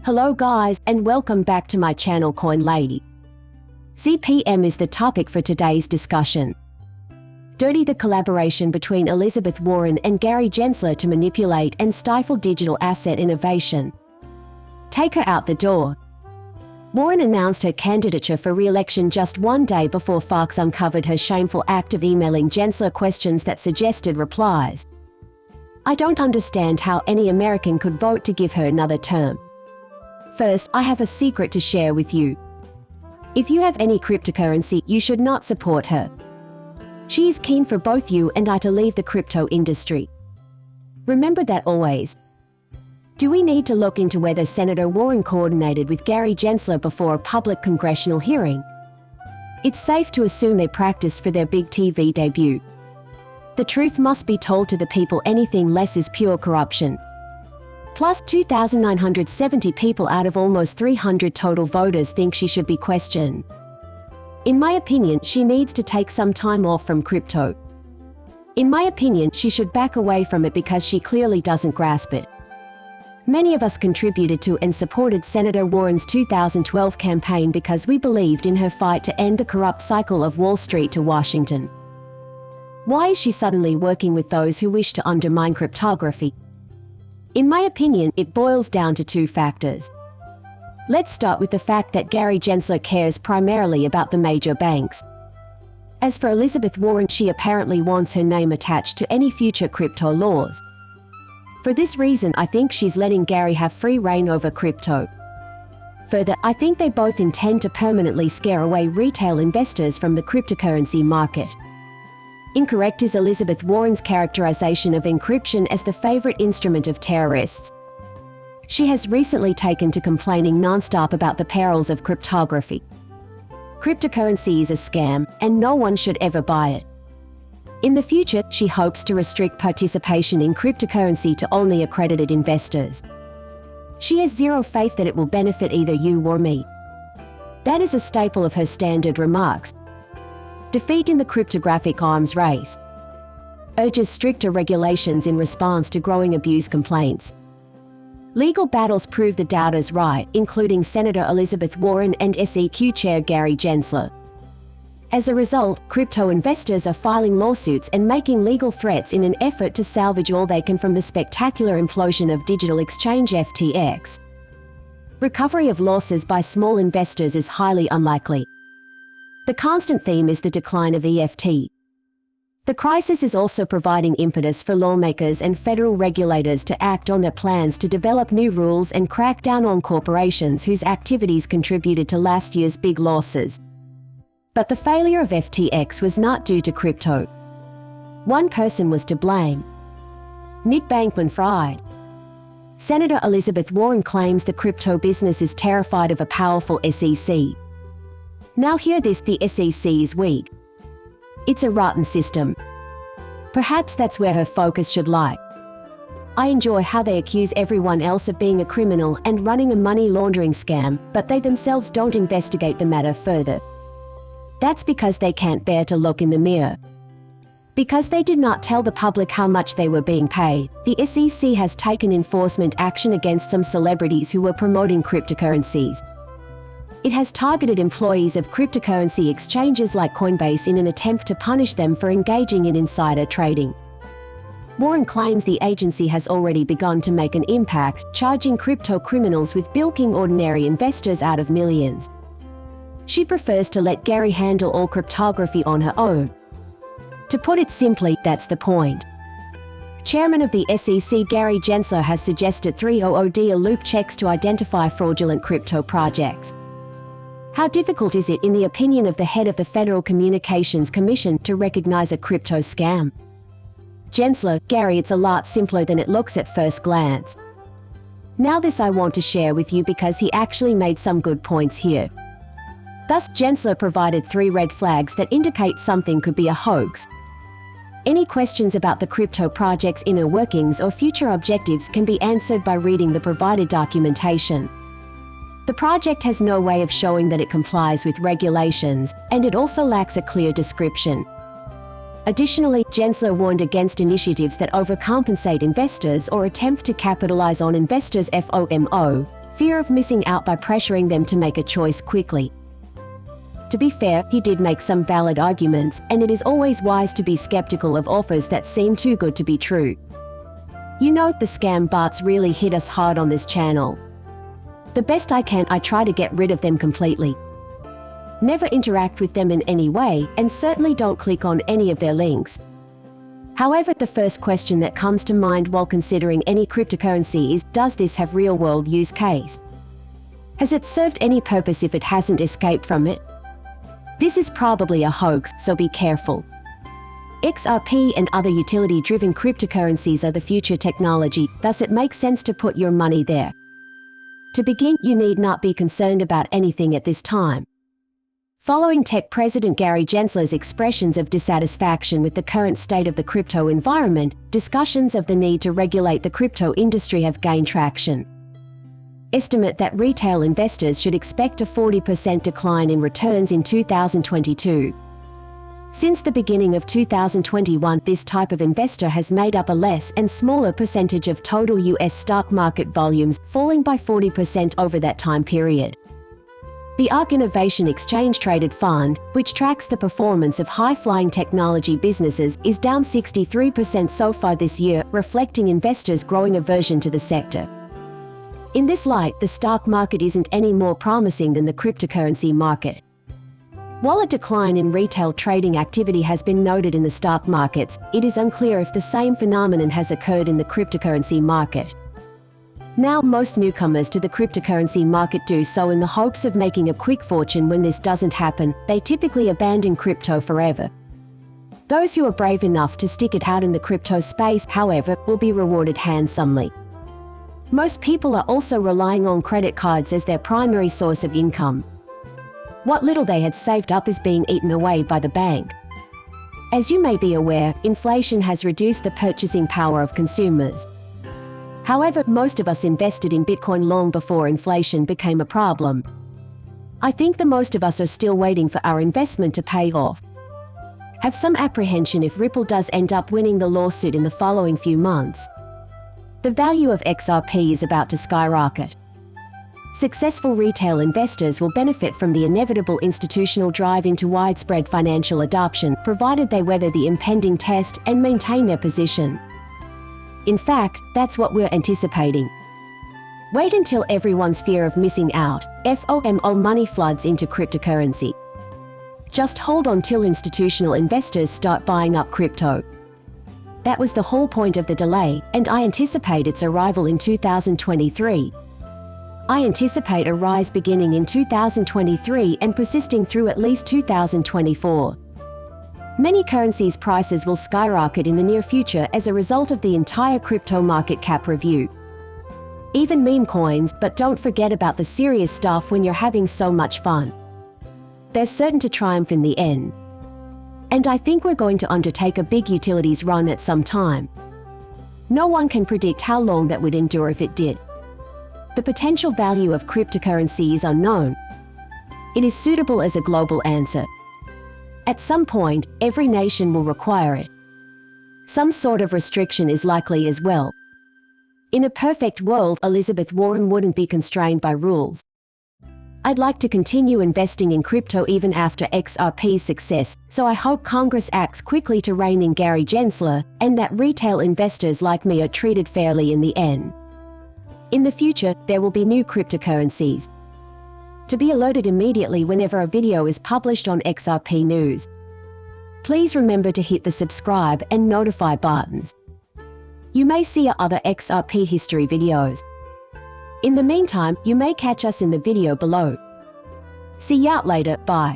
Hello guys, and welcome back to my channel Coin Lady. ZPM is the topic for today's discussion. Dirty the collaboration between Elizabeth Warren and Gary Gensler to manipulate and stifle digital asset innovation. Take her out the door. Warren announced her candidature for re-election just one day before Fox uncovered her shameful act of emailing Gensler questions that suggested replies. I don't understand how any American could vote to give her another term. First, I have a secret to share with you. If you have any cryptocurrency, you should not support her. She is keen for both you and I to leave the crypto industry. Remember that always. Do we need to look into whether Senator Warren coordinated with Gary Gensler before a public congressional hearing? It's safe to assume they practiced for their big TV debut. The truth must be told to the people. Anything less is pure corruption. Plus, 2,970 people out of almost 300 total voters think she should be questioned. In my opinion, she needs to take some time off from crypto. In my opinion, she should back away from it because she clearly doesn't grasp it. Many of us contributed to and supported Senator Warren's 2012 campaign because we believed in her fight to end the corrupt cycle of Wall Street to Washington. Why is she suddenly working with those who wish to undermine cryptography? In my opinion, it boils down to two factors. Let's start with the fact that Gary Gensler cares primarily about the major banks. As for Elizabeth Warren, she apparently wants her name attached to any future crypto laws. For this reason, I think she's letting Gary have free rein over crypto. Further, I think they both intend to permanently scare away retail investors from the cryptocurrency market. Incorrect is Elizabeth Warren's characterization of encryption as the favorite instrument of terrorists. She has recently taken to complaining nonstop about the perils of cryptography. Cryptocurrency is a scam, and no one should ever buy it. In the future, she hopes to restrict participation in cryptocurrency to only accredited investors. She has zero faith that it will benefit either you or me. That is a staple of her standard remarks. Defeat in the cryptographic arms race. Urges stricter regulations in response to growing abuse complaints. Legal battles prove the doubters right, including Senator Elizabeth Warren and SEC Chair Gary Gensler. As a result, crypto investors are filing lawsuits and making legal threats in an effort to salvage all they can from the spectacular implosion of digital exchange FTX. Recovery of losses by small investors is highly unlikely. The constant theme is the decline of EFT. The crisis is also providing impetus for lawmakers and federal regulators to act on their plans to develop new rules and crack down on corporations whose activities contributed to last year's big losses. But the failure of FTX was not due to crypto. One person was to blame. Nick Bankman-Fried. Senator Elizabeth Warren claims the crypto business is terrified of a powerful SEC. Now hear this: the SEC is weak. It's a rotten system. Perhaps that's where her focus should lie. I enjoy how they accuse everyone else of being a criminal and running a money laundering scam, but they themselves don't investigate the matter further. That's because they can't bear to look in the mirror. Because they did not tell the public how much they were being paid, the SEC has taken enforcement action against some celebrities who were promoting cryptocurrencies. It has targeted employees of cryptocurrency exchanges like Coinbase in an attempt to punish them for engaging in insider trading. Warren claims the agency has already begun to make an impact, charging crypto criminals with bilking ordinary investors out of millions. She prefers to let Gary handle all cryptography on her own. To put it simply, that's the point. Chairman of the SEC Gary Gensler has suggested 300D loop checks to identify fraudulent crypto projects. How difficult is it, in the opinion of the head of the Federal Communications Commission, to recognize a crypto scam? Gensler: Gary, it's a lot simpler than it looks at first glance. Now this I want to share with you because he actually made some good points here. Thus, Gensler provided 3 red flags that indicate something could be a hoax. Any questions about the crypto project's inner workings or future objectives can be answered by reading the provided documentation. The project has no way of showing that it complies with regulations, and it also lacks a clear description. Additionally, Gensler warned against initiatives that overcompensate investors or attempt to capitalize on investors' FOMO, fear of missing out by pressuring them to make a choice quickly. To be fair, he did make some valid arguments, and it is always wise to be skeptical of offers that seem too good to be true. You know, the scam bots really hit us hard on this channel. The best I can, I try to get rid of them completely. Never interact with them in any way, and certainly don't click on any of their links. However, the first question that comes to mind while considering any cryptocurrency is, does this have real-world use case? Has it served any purpose if it hasn't escaped from it? This is probably a hoax, so be careful. XRP and other utility-driven cryptocurrencies are the future technology, thus it makes sense to put your money there. To begin, you need not be concerned about anything at this time. Following tech president Gary Gensler's expressions of dissatisfaction with the current state of the crypto environment, discussions of the need to regulate the crypto industry have gained traction. Estimate that retail investors should expect a 40% decline in returns in 2022. Since the beginning of 2021, this type of investor has made up a less and smaller percentage of total US stock market volumes, falling by 40% over that time period. The ARK Innovation Exchange Traded Fund, which tracks the performance of high-flying technology businesses, is down 63% so far this year, reflecting investors' growing aversion to the sector. In this light, the stock market isn't any more promising than the cryptocurrency market. While a decline in retail trading activity has been noted in the stock markets, it is unclear if the same phenomenon has occurred in the cryptocurrency market. Now, most newcomers to the cryptocurrency market do so in the hopes of making a quick fortune. When this doesn't happen, they typically abandon crypto forever. Those who are brave enough to stick it out in the crypto space, however, will be rewarded handsomely. Most people are also relying on credit cards as their primary source of income. What little they had saved up is being eaten away by the bank. As you may be aware, inflation has reduced the purchasing power of consumers. However, most of us invested in Bitcoin long before inflation became a problem. I think the most of us are still waiting for our investment to pay off. Have some apprehension if Ripple does end up winning the lawsuit in the following few months. The value of XRP is about to skyrocket. Successful retail investors will benefit from the inevitable institutional drive into widespread financial adoption, provided they weather the impending test and maintain their position. In fact, that's what we're anticipating. Wait until everyone's fear of missing out, FOMO money floods into cryptocurrency. Just hold on till institutional investors start buying up crypto. That was the whole point of the delay, and I anticipate its arrival in 2023. I anticipate a rise beginning in 2023 and persisting through at least 2024. Many currencies' prices will skyrocket in the near future as a result of the entire crypto market cap review. Even meme coins, but don't forget about the serious stuff when you're having so much fun. They're certain to triumph in the end. And I think we're going to undertake a big utilities run at some time. No one can predict how long that would endure if it did. The potential value of cryptocurrency is unknown. It is suitable as a global answer. At some point, every nation will require it. Some sort of restriction is likely as well. In a perfect world, Elizabeth Warren wouldn't be constrained by rules. I'd like to continue investing in crypto even after XRP's success, so I hope Congress acts quickly to rein in Gary Gensler, and that retail investors like me are treated fairly in the end. In the future, there will be new cryptocurrencies. To be alerted immediately whenever a video is published on XRP News, please remember to hit the subscribe and notify buttons. You may see our other XRP history videos. In the meantime, you may catch us in the video below. See you out later, bye.